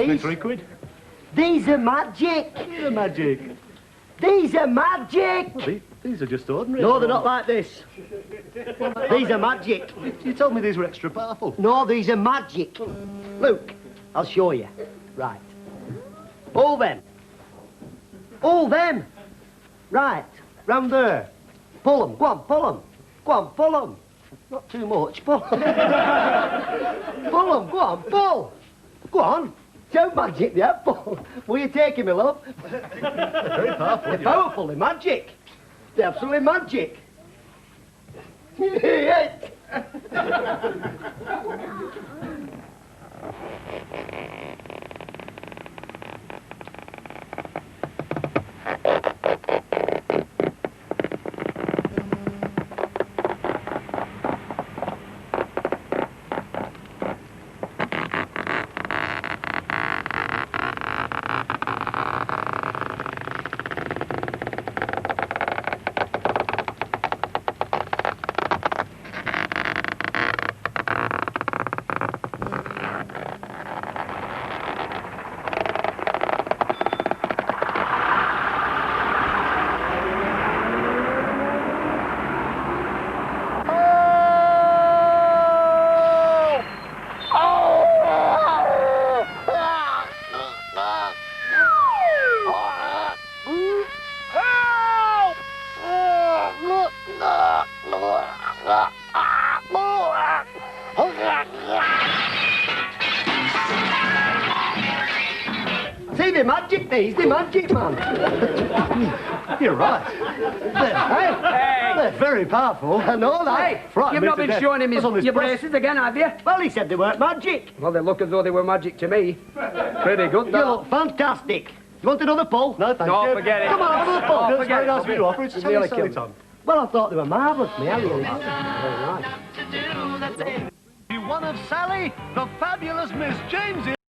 Cost me these. £3. These are magic. These are magic. These are magic. Well, these are just ordinary. No, they're not like this. These are magic. You told me these were extra powerful. No, these are magic. Look, I'll show you. Right. All them. All them. Right. Round there. Pull them. Go on, pull them. Go on, pull them. Not too much. Pull them. Pull them. Go on, pull. Go on. Show magic, yeah, pull. Will you take him, my love? They're very powerful. They're powerful, they're magic. They're absolutely magic. Yes. See, they're magic, these. They're magic, man. You're right. They're very powerful. I know that. Hey, Frightened you've me not to been death. showing him What's on this your press? braces again, have you? Well, he said they weren't magic. Well, they look as though they were magic to me. Pretty good, You that. look fantastic. You want another pull? No, thank No, you. forget it. Come on, have another pull. Oh, It's forget very it. nice of you to offer. It's Nearly sell it killed on. Well, I thought they were marvellous, me. I really did. Very nice. You one of Sally, the fabulous Miss James.